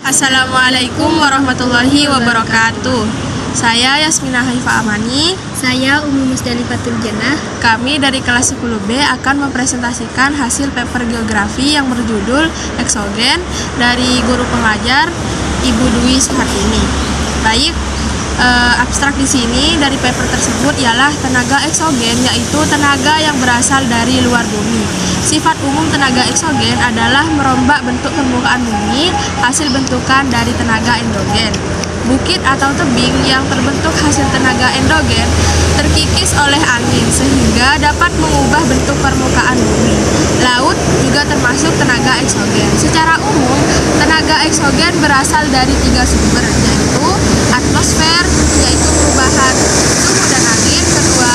Assalamualaikum warahmatullahi wabarakatuh. Saya Yasmina Haifa Amani. Saya Umi Musdalifatul Jannah. Kami dari kelas 10B akan mempresentasikan hasil paper geografi yang berjudul Eksogen dari guru pengajar Ibu Dwi Suhartini. Baik, abstrak di sini dari paper tersebut ialah tenaga eksogen, yaitu tenaga yang berasal dari luar bumi. Sifat umum tenaga eksogen adalah merombak bentuk permukaan bumi hasil bentukan dari tenaga endogen. Bukit atau tebing yang terbentuk hasil tenaga endogen terkikis oleh angin sehingga dapat mengubah bentuk permukaan bumi. Laut juga termasuk tenaga eksogen. Secara umum, tenaga eksogen berasal dari 3 sumber, yaitu atmosfer, yaitu perubahan suhu dan angin. Kedua,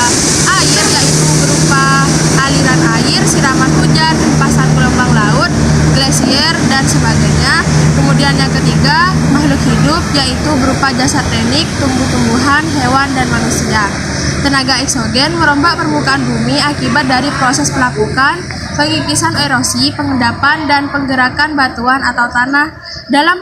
air, yaitu berupa aliran air, siraman hujan, hempasan gelombang laut, glasier, dan sebagainya. Kemudian yang ketiga, makhluk hidup, yaitu berupa jasad teknik, tumbuh-tumbuhan, hewan, dan manusia. Tenaga eksogen merombak permukaan bumi akibat dari proses pelapukan, pengikisan erosi, pengendapan, dan penggerakan batuan atau tanah. Dalam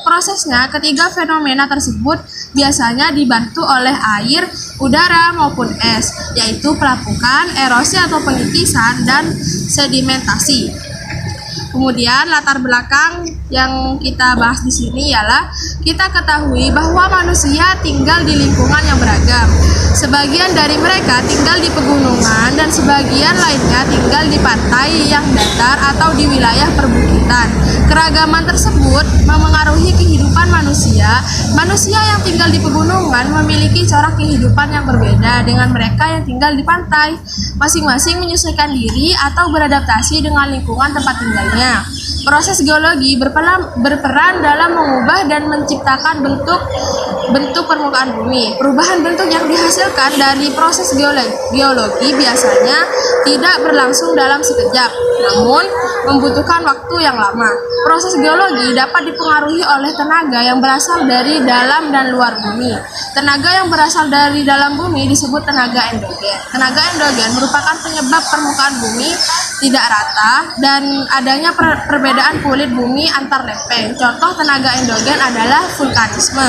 prosesnya, ketiga fenomena tersebut biasanya dibantu oleh air, udara, maupun es, yaitu pelapukan, erosi atau pengikisan, dan sedimentasi. Kemudian latar belakang yang kita bahas di sini ialah kita ketahui bahwa manusia tinggal di lingkungan yang beragam. Sebagian dari mereka tinggal di pegunungan dan sebagian lainnya tinggal di pantai yang datar atau di wilayah perbukitan. Keragaman tersebut memengaruhi kehidupan manusia. Manusia yang tinggal di pegunungan memiliki corak kehidupan yang berbeda dengan mereka yang tinggal di pantai. Masing-masing menyesuaikan diri atau beradaptasi dengan lingkungan tempat tinggalnya. Proses geologi berperan dalam mengubah dan menciptakan bentuk permukaan bumi. Perubahan bentuk yang dihasilkan dari proses geologi biasanya tidak berlangsung dalam sekejap, namun membutuhkan waktu yang lama. Proses geologi dapat dipengaruhi oleh tenaga yang berasal dari dalam dan luar bumi. Tenaga yang berasal dari dalam bumi disebut tenaga endogen. Tenaga endogen merupakan penyebab permukaan bumi tidak rata dan adanya perbedaan kulit bumi antar lempeng. Contoh tenaga endogen adalah vulkanisme,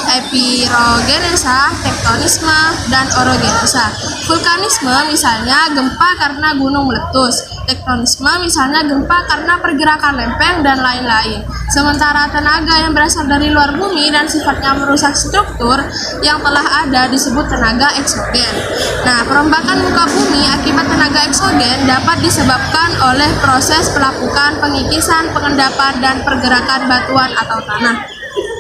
epirogenesa, tektonisme, dan orogenesa. Vulkanisme misalnya gempa karena gunung meletus, tektonisme misalnya gempa karena pergerakan lempeng, dan lain-lain. Sementara tenaga yang berasal dari luar bumi dan sifatnya merusak struktur yang telah ada disebut tenaga eksogen. Nah, perombakan muka bumi akibat tenaga eksogen dapat disebabkan oleh proses pelapukan, pengikisan, pengendapan, dan pergerakan batuan atau tanah.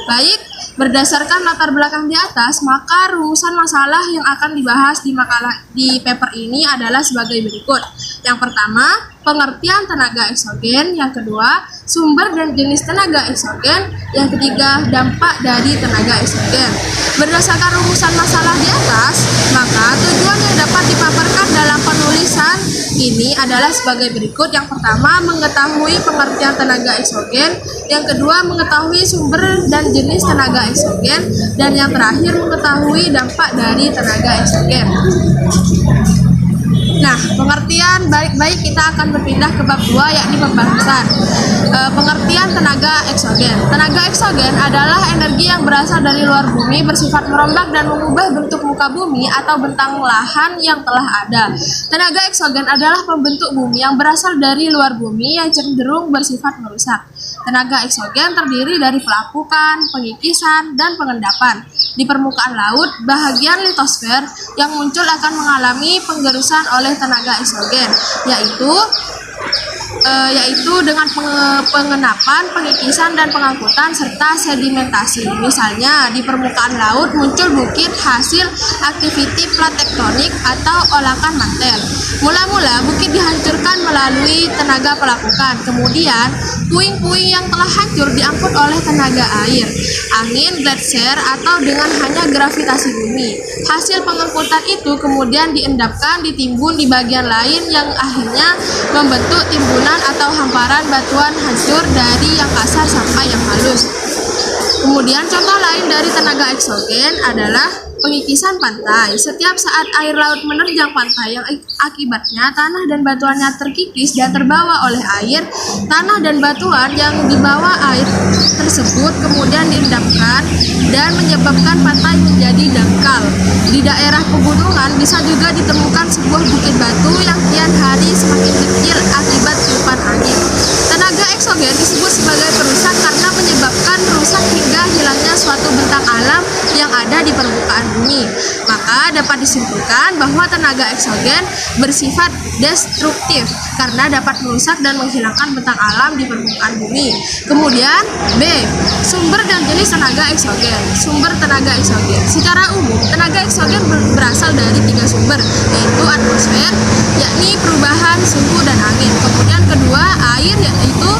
Baik, berdasarkan latar belakang di atas, maka rumusan masalah yang akan dibahas di paper ini adalah sebagai berikut. Yang pertama, pengertian tenaga eksogen. Yang kedua, sumber dan jenis tenaga eksogen. Yang ketiga, dampak dari tenaga eksogen. Berdasarkan rumusan masalah di atas, maka tujuan yang dapat dipaparkan dalam penulisan ini adalah sebagai berikut. Yang pertama, mengetahui pengertian tenaga eksogen. Yang kedua, mengetahui sumber dan jenis tenaga eksogen. Dan yang terakhir, mengetahui dampak dari tenaga eksogen. Nah, pengertian baik kita akan berpindah ke bab 2, yakni pembahasan pengertian tenaga eksogen. Tenaga eksogen adalah energi yang berasal dari luar bumi, bersifat merombak dan mengubah bentuk muka bumi atau bentang lahan yang telah ada. Tenaga eksogen adalah pembentuk bumi yang berasal dari luar bumi yang cenderung bersifat merusak. Tenaga eksogen terdiri dari pelapukan, pengikisan, dan pengendapan. Di permukaan laut, bahagian litosfer yang muncul akan mengalami penggerusan oleh tenaga eksogen, yaitu dengan pengenapan, pengikisan, dan pengangkutan serta sedimentasi. Misalnya, di permukaan laut muncul bukit hasil aktiviti plat tektonik atau olakan mantel. Mula-mula bukit dihancurkan melalui tenaga pelapukan. Kemudian, puing-puing yang telah hancur diangkut oleh tenaga air, angin, glasier, atau dengan hanya gravitasi bumi. Hasil pengangkutan itu kemudian diendapkan, ditimbun di bagian lain yang akhirnya membentuk timbunan atau hamparan batuan hancur dari yang kasar sampai yang halus. Kemudian contoh lain dari tenaga eksogen adalah pengikisan pantai. Setiap saat air laut menerjang pantai yang akibatnya tanah dan batuannya terkikis dan terbawa oleh air, tanah dan batuan yang dibawa air tersebut kemudian diendapkan dan menyebabkan pantai menjadi dangkal. Di daerah pegunungan bisa juga ditemukan sebuah bukit batu yang kian hari semakin kecil akibat tiupan angin. Tenaga eksogen disebut sebagai perusak karena menyebabkan rusak hingga hilangnya suatu bentang alam yang ada di permukaan bumi. Maka dapat disimpulkan bahwa tenaga eksogen bersifat destruktif karena dapat merusak dan menghilangkan bentang alam di permukaan bumi. Kemudian B. Sumber dan jenis tenaga eksogen. Sumber tenaga eksogen. Secara umum, tenaga eksogen berasal dari 3 sumber, yaitu atmosfer, yakni perubahan suhu dan angin. Kemudian kedua, air, yaitu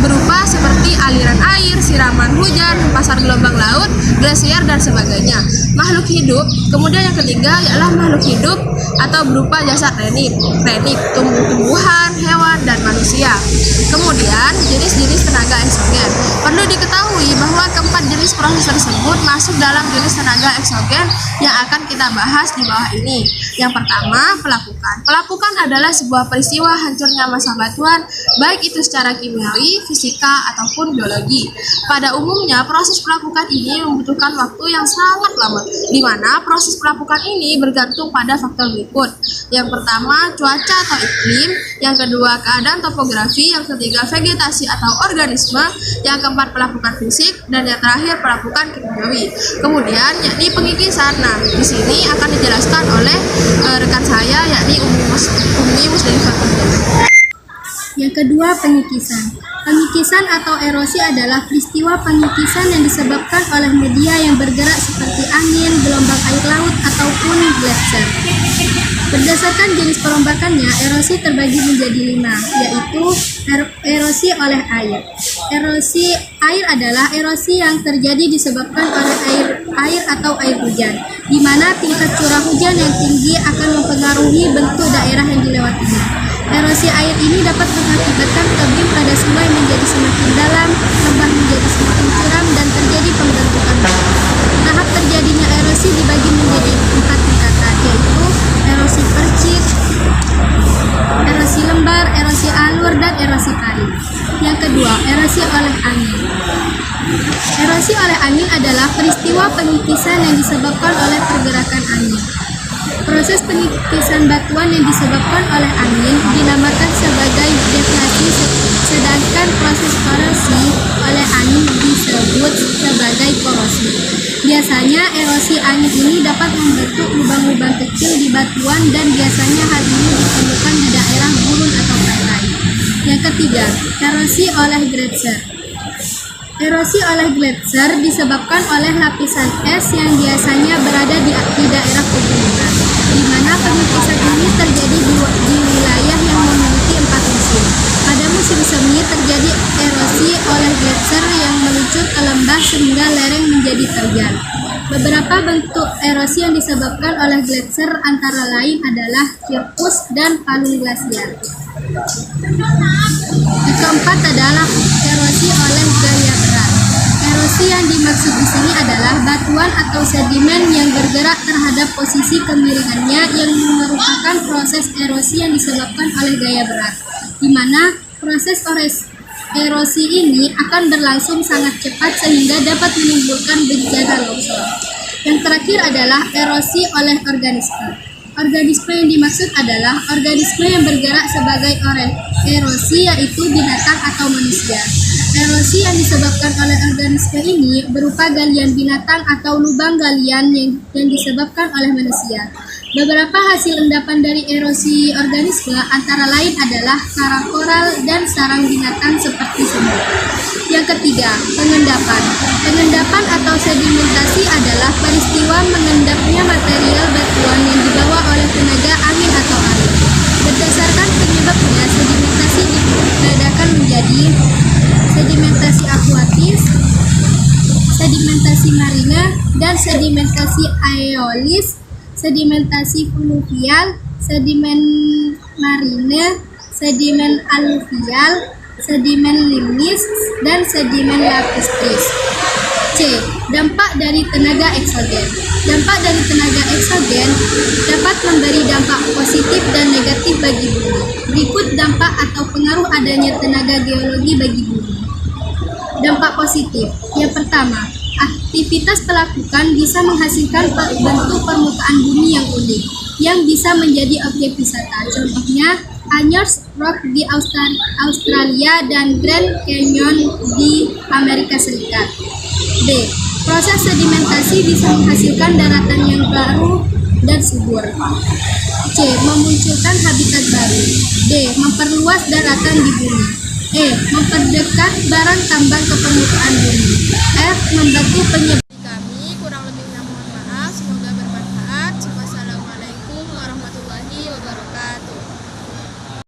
berupa seperti aliran air, siraman hujan, hempasan gelombang laut, glasier dan sebagainya. Makhluk hidup. Kemudian yang ketiga ialah makhluk hidup atau berupa jasad renik, tumbuhan, hewan, dan manusia. Kemudian jenis-jenis tenaga eksogen. Perlu diketahui bahwa keempat jenis proses tersebut masuk dalam jenis tenaga eksogen yang akan kita bahas di bawah ini. Yang pertama, pelapukan. Pelapukan adalah sebuah peristiwa hancurnya massa batuan, baik itu secara kimiawi, fisika, ataupun biologi. Pada umumnya, proses pelapukan ini membutuhkan waktu yang sangat lama, di mana proses pelapukan ini bergantung pada faktor berikut. Yang pertama, cuaca atau iklim. Yang kedua, keadaan topografi. Yang ketiga, vegetasi atau organisme. Yang keempat, pelapukan fisik. Dan yang terakhir, pelapukan kimiawi. Kemudian, yakni pengikisan. Nah, di sini akan dijelaskan oleh rekan saya, yakni Umi Musdalifah Fatul. Yang kedua, pengikisan. Pengikisan atau erosi adalah peristiwa pengikisan yang disebabkan oleh media yang bergerak seperti angin, gelombang air laut, ataupun gletser. Berdasarkan jenis perombakannya, erosi terbagi menjadi 5, yaitu erosi oleh air. Erosi air adalah erosi yang terjadi disebabkan oleh air atau air hujan, di mana tingkat curah hujan yang tinggi akan mempengaruhi bentuk daerah yang dilewatinya. Erosi air ini dapat mengakibatkan tebing pada sungai menjadi semakin dalam, lembah menjadi semakin curam, dan terjadi pembentukan batu. Tahap terjadinya erosi dibagi menjadi 4 tingkatan, yaitu erosi percik, erosi lembar, erosi alur, dan erosi kali. Yang kedua, erosi oleh angin. Erosi oleh angin adalah peristiwa pengikisan yang disebabkan oleh pergerakan angin. Proses pengikisan batuan yang disebabkan oleh angin dinamakan sebagai deflasi, sedangkan proses korosi oleh angin disebut sebagai korosi. Biasanya erosi angin ini dapat membentuk lubang-lubang kecil di batuan dan biasanya hal ini ditemukan di daerah gurun atau pantai. Yang ketiga, erosi oleh gletser. Erosi oleh gletser disebabkan oleh lapisan es yang biasanya berada di daerah pegunungan, di mana pengikisan ini terjadi di wilayah yang memiliki 4 musim. Pada musim semi terjadi erosi oleh gletser yang meluncur ke lembah sehingga lereng menjadi terjal. Beberapa bentuk erosi yang disebabkan oleh gletser antara lain adalah cirrus dan palung glasial. Yang keempat adalah erosi oleh gaya berat. Erosi yang dimaksud di sini adalah batuan atau sedimen yang bergerak terhadap posisi kemiringannya yang merupakan proses erosi yang disebabkan oleh gaya berat, di mana proses erosi ini akan berlangsung sangat cepat sehingga dapat menimbulkan bencana longsor. Yang terakhir adalah erosi oleh organisme. Organisme yang dimaksud adalah organisme yang bergerak sebagai erosi, yaitu binatang atau manusia. Erosi yang disebabkan oleh organisme ini berupa galian binatang atau lubang galian yang disebabkan oleh manusia. Beberapa hasil endapan dari erosi organisme antara lain adalah karang koral dan sarang binatang seperti semut. Yang ketiga, pengendapan. Pengendapan atau sedimentasi adalah peristiwa mengendapnya material batuan yang dibawa oleh tenaga angin atau air. Berdasarkan penyebabnya, sedimentasi dibedakan menjadi sedimentasi akuatis, sedimentasi marina, dan sedimentasi aeolis, sedimentasi fluvial, sedimen marine, sedimen aluvial, sedimen limnis, dan sedimen lapistis. C. Dampak dari tenaga eksogen. Dampak dari tenaga eksogen dapat memberi dampak positif dan negatif bagi bumi. Berikut dampak atau pengaruh adanya tenaga geologi bagi bumi. Dampak positif. Yang pertama, aktivitas pelakukan bisa menghasilkan bentuk permukaan bumi yang unik, yang bisa menjadi objek wisata. Contohnya, Anyers Rock di Australia dan Grand Canyon di Amerika Serikat. B. Proses sedimentasi bisa menghasilkan daratan yang baru dan subur. C. Memunculkan habitat baru. D. Memperluas daratan di bumi. E. Memperdekat barang tambang ke permukaan bumi. F. Membantu penyebaran